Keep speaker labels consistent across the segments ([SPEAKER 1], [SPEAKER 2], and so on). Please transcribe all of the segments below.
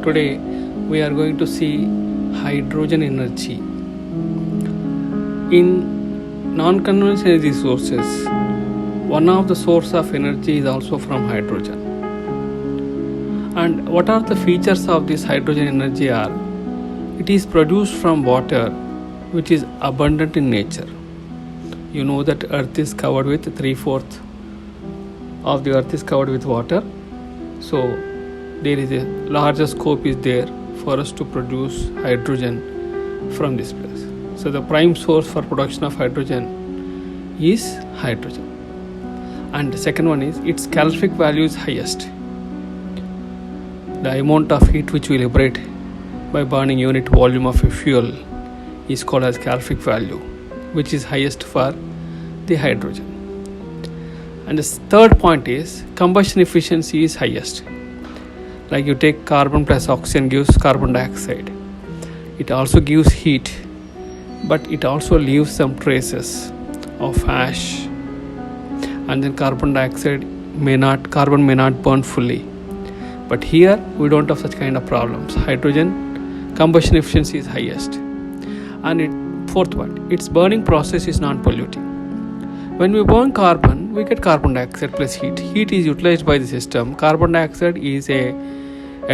[SPEAKER 1] Today we are going to see hydrogen energy. In non-conventional energy sources, one of the source of energy is also from hydrogen. And what are the features of this hydrogen energy are? It is produced from water which is abundant in nature. You know that earth is covered with 3/4 of the earth is covered with water. So there is a larger scope is there for us to produce hydrogen from this place. So the prime source for production of hydrogen is hydrogen. And the second one is its calorific value is highest. The amount of heat which we liberate by burning unit volume of a fuel is called as calorific value, which is highest for the hydrogen. And the third point is combustion efficiency is highest. Like you take carbon plus oxygen gives carbon dioxide. It also gives heat, but it also leaves some traces of ash. And then carbon may not burn fully. But here we don't have such kind of problems. Hydrogen combustion efficiency is highest. And fourth one, its burning process is non-polluting. When we burn carbon, we get carbon dioxide plus heat. Heat is utilized by the system. Carbon dioxide is a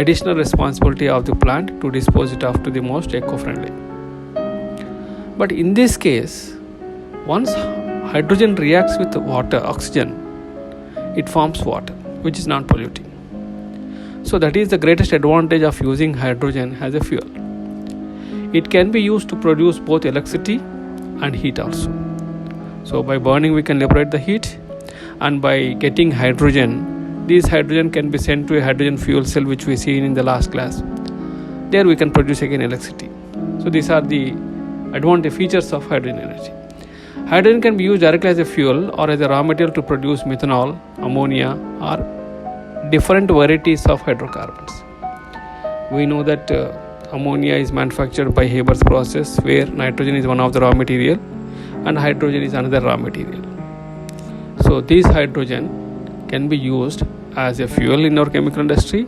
[SPEAKER 1] additional responsibility of the plant to dispose it off to the most eco-friendly. But in this case, once hydrogen reacts with water, oxygen, it forms water, which is non-polluting. So that is the greatest advantage of using hydrogen as a fuel. It can be used to produce both electricity and heat also. So by burning we can liberate the heat, and by getting hydrogen, this hydrogen can be sent to a hydrogen fuel cell which we seen in the last class. There we can produce again electricity. So these are the advantage features of hydrogen energy. Hydrogen can be used directly as a fuel or as a raw material to produce methanol, ammonia, or different varieties of hydrocarbons. We know that ammonia is manufactured by Haber's process, where nitrogen is one of the raw material and hydrogen is another raw material. So this hydrogen can be used as a fuel in our chemical industry,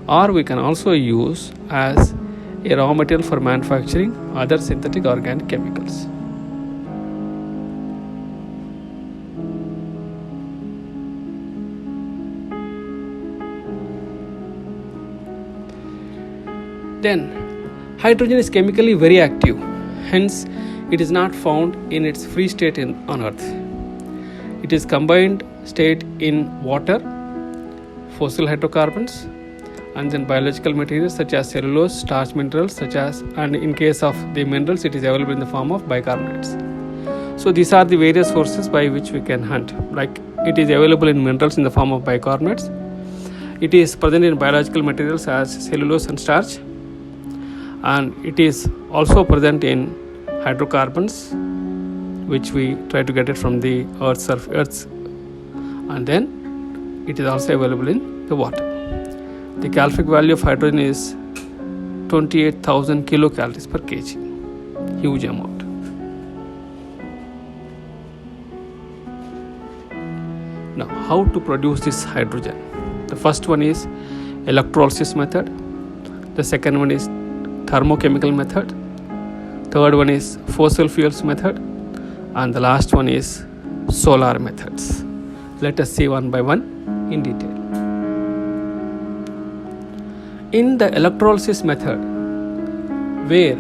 [SPEAKER 1] or we can also use as a raw material for manufacturing other synthetic organic chemicals. Then, hydrogen is chemically very active, hence it is not found in its free state on Earth. It is combined state in water, fossil hydrocarbons, and then biological materials such as cellulose, starch minerals and in case of the minerals, it is available in the form of bicarbonates. So these are the various sources by which we can hunt. Like it is available in minerals in the form of bicarbonates. It is present in biological materials as cellulose and starch. And it is also present in hydrocarbons, which we try to get it from the Earth's and then it is also available in the water. The calorific value of hydrogen is 28,000 kilocalories per kg. Huge amount. Now, how to produce this hydrogen? The first one is electrolysis method. The second one is thermochemical method. Third one is fossil fuels method, and the last one is solar methods. Let us see one by one in detail. In the electrolysis method, where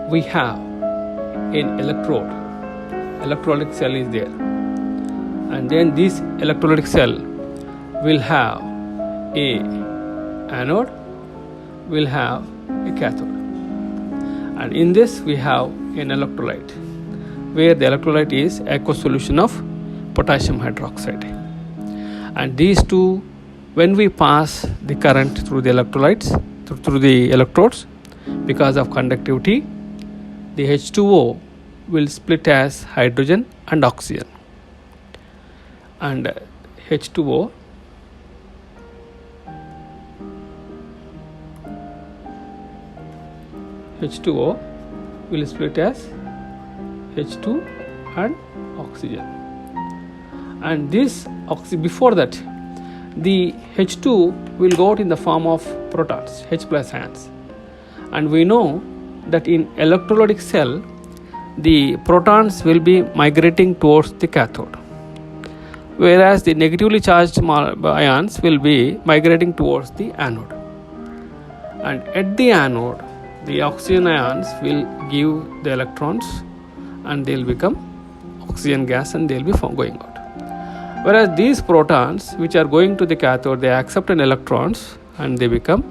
[SPEAKER 1] we have an electrolytic cell is there, and then this electrolytic cell will have a anode, will have a cathode, and in this we have an electrolyte, where the electrolyte is aqueous solution of potassium hydroxide. And these two, when we pass the current through the electrolytes, through the electrodes, because of conductivity, the H2O will split as hydrogen and oxygen, and H2O will split as H2 and oxygen. And this before that, the H2 will go out in the form of protons, H plus ions. And we know that in electrolytic cell, the protons will be migrating towards the cathode, whereas the negatively charged ions will be migrating towards the anode. And at the anode, the oxygen ions will give the electrons and they will become oxygen gas and they will be going out. Whereas these protons which are going to the cathode, they accept an electrons and they become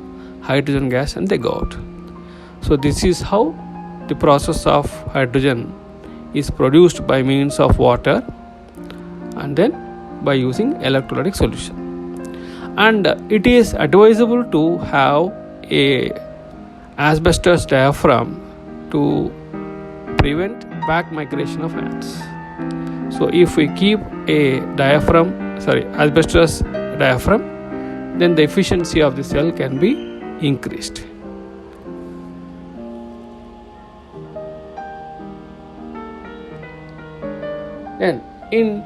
[SPEAKER 1] hydrogen gas and they go out. So this is how the process of hydrogen is produced by means of water and then by using electrolytic solution. And it is advisable to have a asbestos diaphragm to prevent back migration of ions. So if we keep a asbestos diaphragm, then the efficiency of the cell can be increased. Then in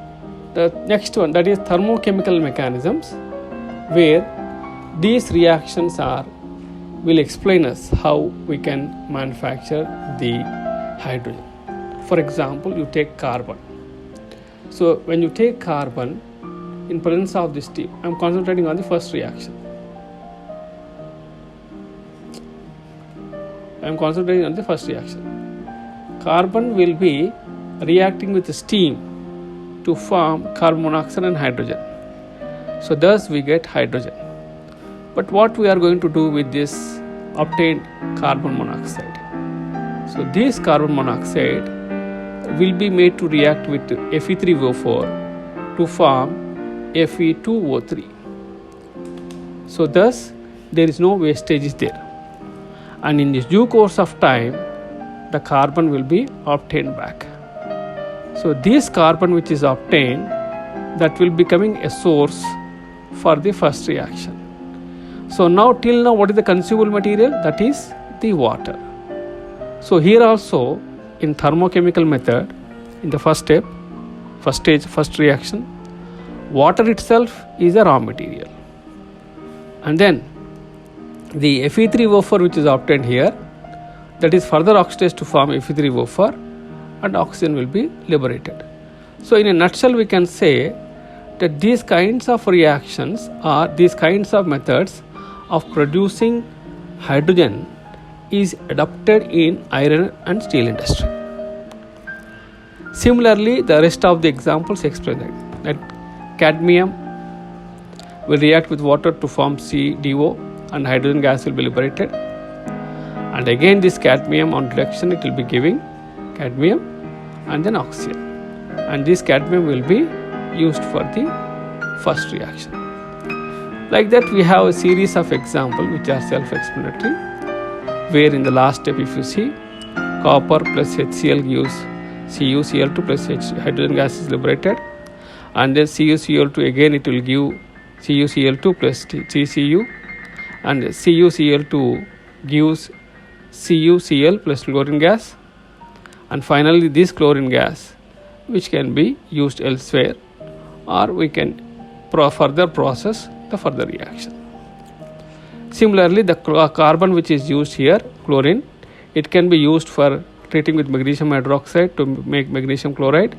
[SPEAKER 1] the next one, that is thermochemical mechanisms, where these reactions will explain us how we can manufacture the hydrogen. For example, you take carbon. So when you take carbon in presence of this steam, I am concentrating on the first reaction. Carbon will be reacting with the steam to form carbon monoxide and hydrogen. So thus we get hydrogen. But what we are going to do with this obtained carbon monoxide? So this carbon monoxide will be made to react with Fe3O4 to form Fe2O3. So thus there is no wastage there. And in this due course of time, the carbon will be obtained back. So this carbon which is obtained, that will becoming a source for the first reaction. So now till now, what is the consumable material? That is the water. So here also in thermochemical method, in the first reaction, water itself is a raw material. And then the Fe3O4 which is obtained here, that is further oxidized to form Fe3O4 and oxygen will be liberated. So in a nutshell, we can say that these kinds of reactions or these kinds of methods of producing hydrogen is adopted in iron and steel industry. Similarly, the rest of the examples explain that cadmium will react with water to form CDO and hydrogen gas will be liberated. And again this cadmium on reduction, it will be giving cadmium and then oxygen. And this cadmium will be used for the first reaction. Like that, we have a series of examples which are self-explanatory, where in the last step, if you see, copper plus HCl gives CuCl2 plus hydrogen gas is liberated, and then CuCl2 again it will give CuCl2 plus CCU, and CuCl2 gives CuCl plus chlorine gas, and finally this chlorine gas which can be used elsewhere, or we can further process the further reaction. Similarly, the carbon which is used here, chlorine, it can be used for treating with magnesium hydroxide to make magnesium chloride.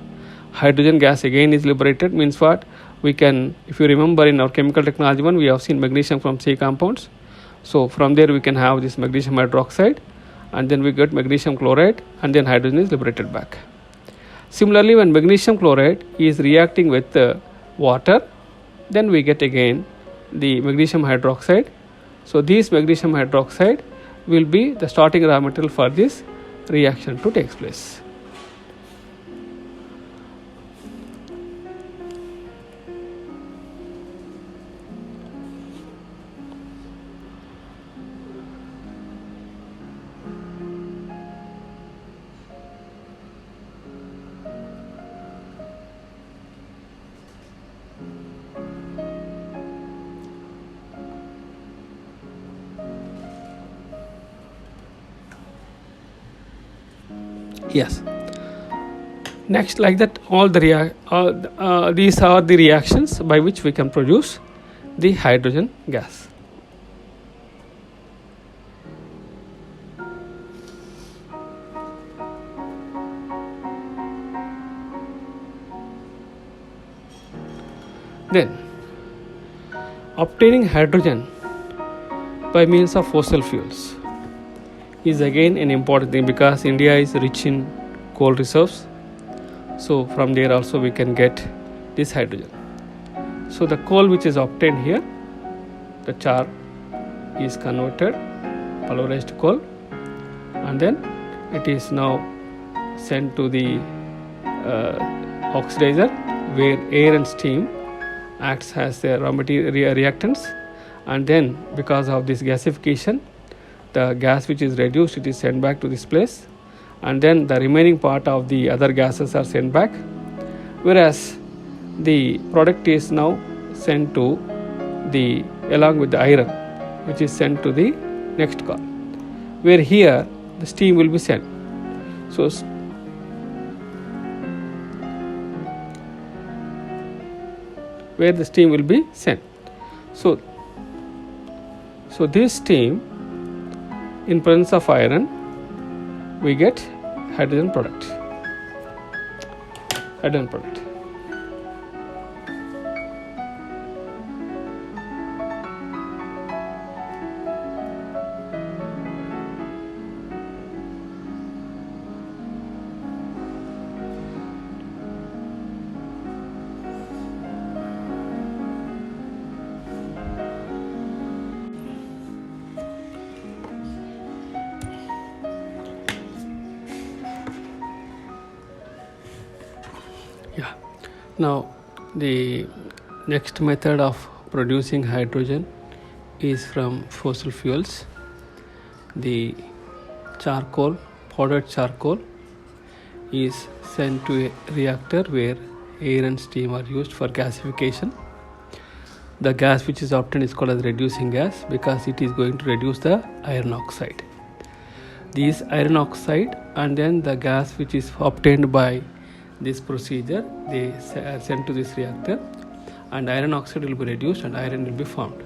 [SPEAKER 1] Hydrogen gas again is liberated, means what? We can, if you remember in our chemical technology one, we have seen magnesium from C compounds. So from there we can have this magnesium hydroxide, and then we get magnesium chloride, and then hydrogen is liberated back. Similarly, when magnesium chloride is reacting with water, then we get again the magnesium hydroxide. So this magnesium hydroxide will be the starting raw material for this reaction to take place. Yes. Next, like that, these are the reactions by which we can produce the hydrogen gas. Then, obtaining hydrogen by means of fossil fuels is again an important thing, because India is rich in coal reserves. So from there also we can get this hydrogen. So the coal which is obtained here, the char is converted, pulverized coal, and then it is now sent to the oxidizer, where air and steam acts as the raw material reactants, and then because of this gasification, the gas which is reduced, it is sent back to this place, and then the remaining part of the other gases are sent back, whereas the product is now sent to the along with the iron, which is sent to the next car, where here the steam will be sent. So where the steam will be sent. So this steam, in presence of iron, we get hydrogen product. Yeah. Now, the next method of producing hydrogen is from fossil fuels. The charcoal, powdered charcoal, is sent to a reactor where air and steam are used for gasification. The gas which is obtained is called as reducing gas, because it is going to reduce the iron oxide. This iron oxide and then the gas which is obtained by this procedure, they are sent to this reactor, and iron oxide will be reduced and iron will be formed,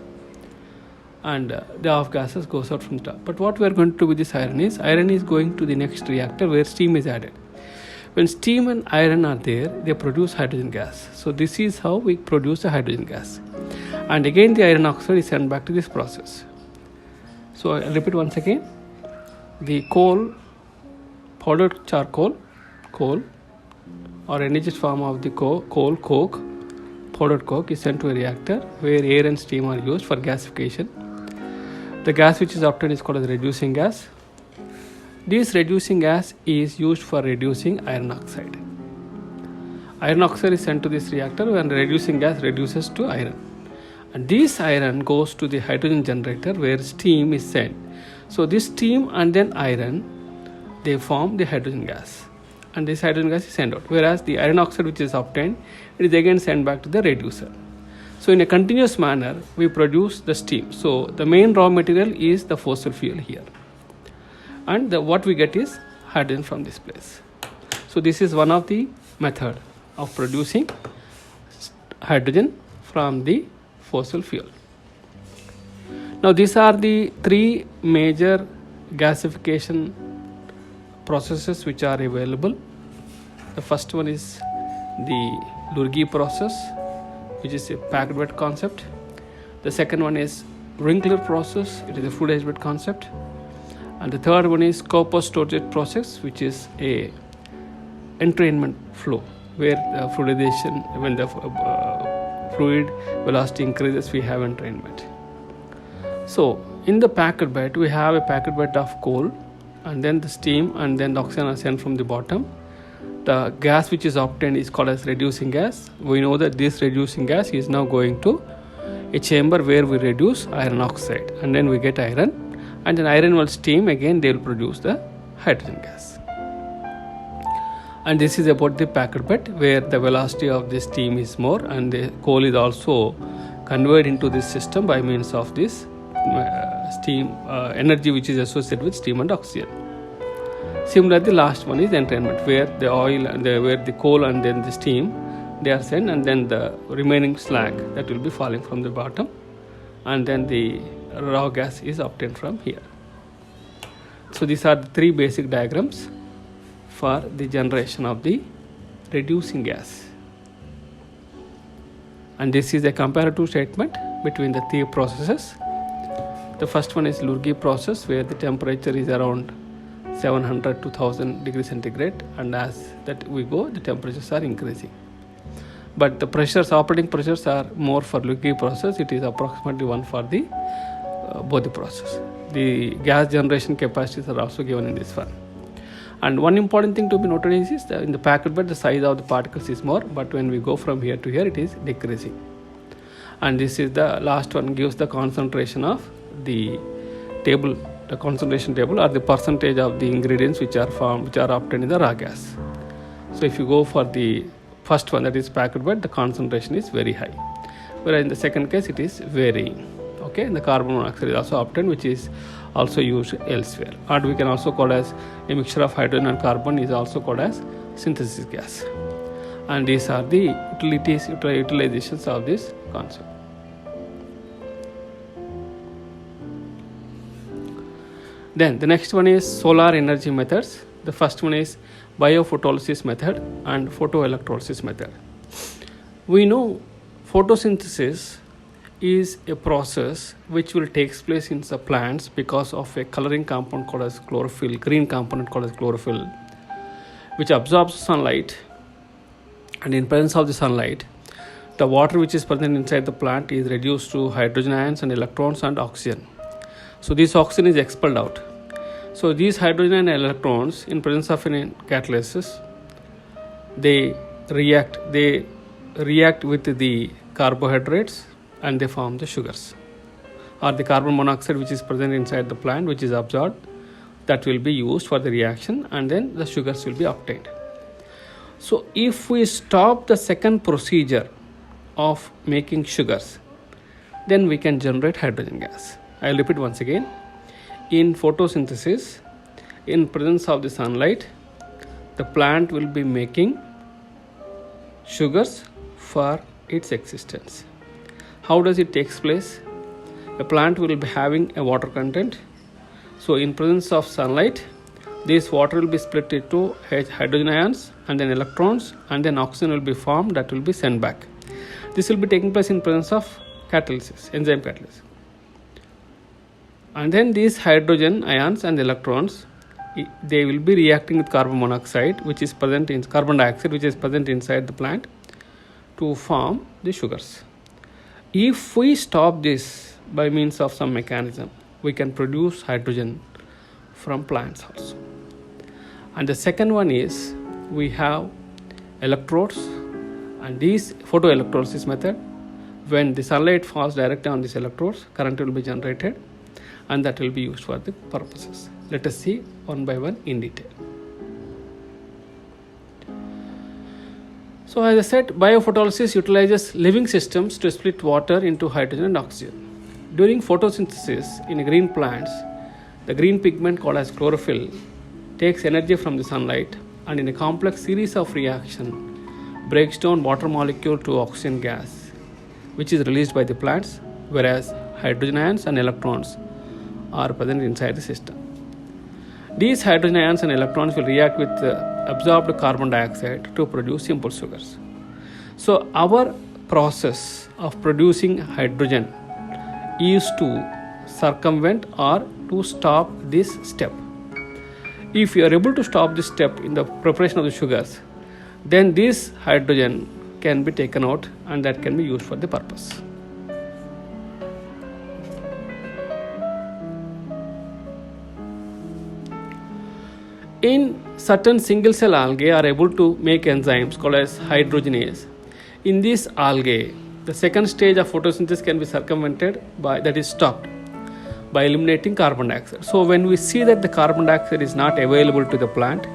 [SPEAKER 1] and the off gases goes out from the top. But what we are going to do with this iron is going to the next reactor where steam is added. When steam and iron are there, they produce hydrogen gas. So this is how we produce the hydrogen gas, and again the iron oxide is sent back to this process. So I'll repeat once again. The coal, powdered charcoal, coal, or energized form of the coal, coke, powdered coke, is sent to a reactor where air and steam are used for gasification. The gas which is obtained is called as reducing gas. This reducing gas is used for reducing iron oxide. Iron oxide is sent to this reactor when the reducing gas reduces to iron, and this iron goes to the hydrogen generator where steam is sent. So this steam and then iron, they form the hydrogen gas, and this hydrogen gas is sent out, whereas the iron oxide which is obtained, it is again sent back to the reducer. So in a continuous manner we produce the steam. So the main raw material is the fossil fuel here, and what we get is hydrogen from this place. So this is one of the method of producing hydrogen from the fossil fuel. Now these are the three major gasification processes which are available. The first one is the Lurgi process, which is a packed bed concept. The second one is Winkler process, it is a fluidized bed concept. And the third one is Cooper-Stoddard process, which is a entrainment flow, where the fluidization, when the fluid velocity increases, we have entrainment. So in the packed bed, we have a packed bed of coal, and then the steam and then the oxygen are sent from the bottom. The gas which is obtained is called as reducing gas. We know that this reducing gas is now going to a chamber where we reduce iron oxide, and then we get iron, and then iron will steam, again they will produce the hydrogen gas. And this is about the packed bed, where the velocity of the steam is more, and the coal is also converted into this system by means of this steam energy which is associated with steam and oxygen. Similarly, the last one is entrainment, where the oil and where the coal and then the steam, they are sent, and then the remaining slag that will be falling from the bottom and then the raw gas is obtained from here. So these are the three basic diagrams for the generation of the reducing gas. And this is a comparative statement between the three processes. The first one is Lurgi process, where the temperature is around 700 to 1000 degrees centigrade, and as that we go, the temperatures are increasing. But the pressures, operating pressures, are more for Lurgi process. It is approximately 1 for the both the process. The gas generation capacities are also given in this one. And one important thing to be noted is that in the packed bed, the size of the particles is more, but when we go from here to here, it is decreasing. And this is the last one, gives the concentration of the table, the concentration table, or the percentage of the ingredients which are formed, which are obtained in the raw gas. So if you go for the first one, that is packed bed, the concentration is very high, whereas in the second case it is varying. Okay, and the carbon monoxide is also obtained, which is also used elsewhere. And we can also call as a mixture of hydrogen and carbon is also called as synthesis gas. And these are the utilizations of this concept. Then the next one is solar energy methods. The first one is biophotolysis method and photoelectrolysis method. We know photosynthesis is a process which will take place in the plants because of a coloring compound called as chlorophyll, green component called as chlorophyll, which absorbs sunlight, and in presence of the sunlight, the water which is present inside the plant is reduced to hydrogen ions and electrons and oxygen. So this oxygen is expelled out. So these hydrogen and electrons, in presence of an catalysis, they react with the carbohydrates and they form the sugars, or the carbon monoxide which is present inside the plant, which is absorbed, that will be used for the reaction, and then the sugars will be obtained. So if we stop the second procedure of making sugars, then we can generate hydrogen gas. I will repeat once again. In photosynthesis, in presence of the sunlight, the plant will be making sugars for its existence. How does it take place? A plant will be having a water content. So in presence of sunlight, this water will be split into hydrogen ions and then electrons, and then oxygen will be formed that will be sent back. This will be taking place in presence of catalysis, enzyme catalysis. And then these hydrogen ions and electrons, they will be reacting with carbon monoxide, which is present in carbon dioxide, which is present inside the plant, to form the sugars. If we stop this by means of some mechanism, we can produce hydrogen from plants also. And the second one is we have electrodes, and this photoelectrolysis method, when the sunlight falls directly on these electrodes, current will be generated, and that will be used for the purposes. Let us see one by one in detail. So as I said, biophotolysis utilizes living systems to split water into hydrogen and oxygen. During photosynthesis in green plants, the green pigment called as chlorophyll takes energy from the sunlight, and in a complex series of reactions breaks down water molecule to oxygen gas, which is released by the plants, whereas hydrogen ions and electrons are present inside the system. These hydrogen ions and electrons will react with absorbed carbon dioxide to produce simple sugars. So our process of producing hydrogen is to circumvent or to stop this step. If you are able to stop this step in the preparation of the sugars, then this hydrogen can be taken out, and that can be used for the purpose. In certain single cell algae are able to make enzymes called as hydrogenase. In this algae, the second stage of photosynthesis can be circumvented by, that is stopped, by eliminating carbon dioxide. So when we see that the carbon dioxide is not available to the plant,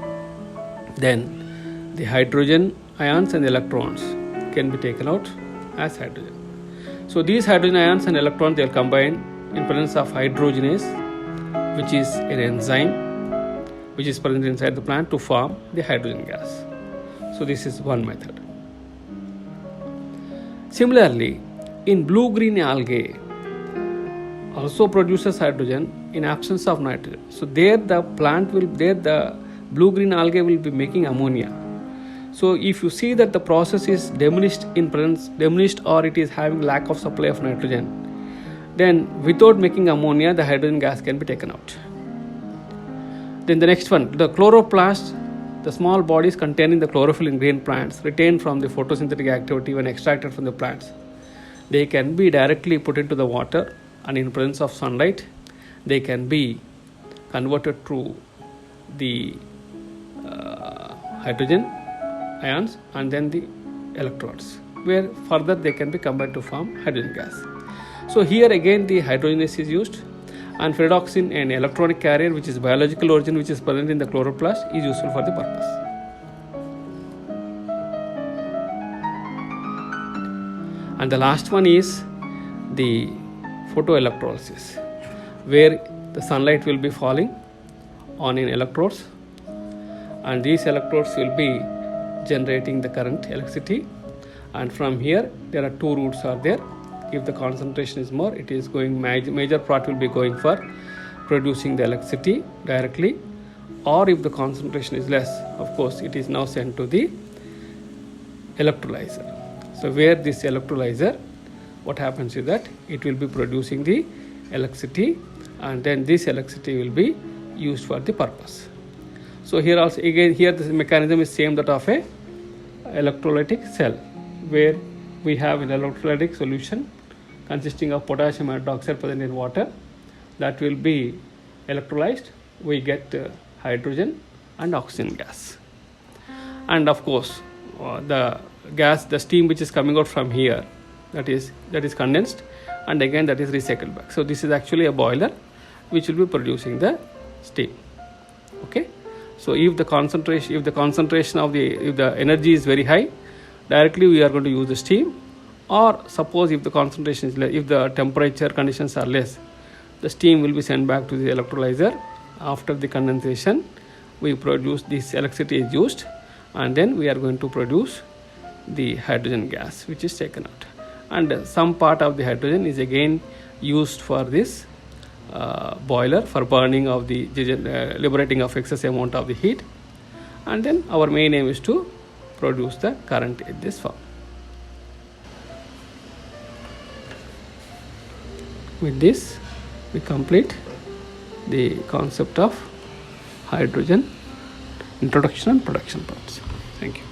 [SPEAKER 1] then the hydrogen ions and electrons can be taken out as hydrogen. So these hydrogen ions and electrons, they will combine in presence of hydrogenase, which is an enzyme which is present inside the plant, to form the hydrogen gas. So this is one method. Similarly, in blue-green algae, also produces hydrogen in absence of nitrogen. So there the blue-green algae will be making ammonia. So if you see that the process is diminished or it is having lack of supply of nitrogen, then without making ammonia, the hydrogen gas can be taken out. Then the next one, the chloroplasts, the small bodies containing the chlorophyll in green plants retained from the photosynthetic activity when extracted from the plants. They can be directly put into the water, and in presence of sunlight, they can be converted to the hydrogen ions and then the electrons, where further they can be combined to form hydrogen gas. So here again the hydrogenase is used, and ferredoxin, an electronic carrier which is biological origin, which is present in the chloroplast, is useful for the purpose. And the last one is the photoelectrolysis, where the sunlight will be falling on in electrodes, and these electrodes will be generating the current, electricity, and from here there are two routes are there. If the concentration is more, it is going major part will be going for producing the electricity directly, or if the concentration is less, of course it is now sent to the electrolyzer. So where this electrolyzer, what happens is that it will be producing the electricity, and then this electricity will be used for the purpose. So here also again, here the mechanism is same that of a electrolytic cell, where we have an electrolytic solution consisting of potassium hydroxide present in water that will be electrolyzed. We get hydrogen and oxygen gas, and of course the steam which is coming out from here, that is condensed, and again that is recycled back. So this is actually a boiler which will be producing the steam. Okay, so if the concentration of the energy is very high, directly we are going to use the steam, or suppose if the concentration is less, if the temperature conditions are less, the steam will be sent back to the electrolyzer. After the condensation, we produce this electricity is used, and then we are going to produce the hydrogen gas which is taken out, and some part of the hydrogen is again used for this boiler for burning of the liberating of excess amount of the heat, and then our main aim is to produce the current in this form. With this, we complete the concept of hydrogen introduction and production parts. Thank you.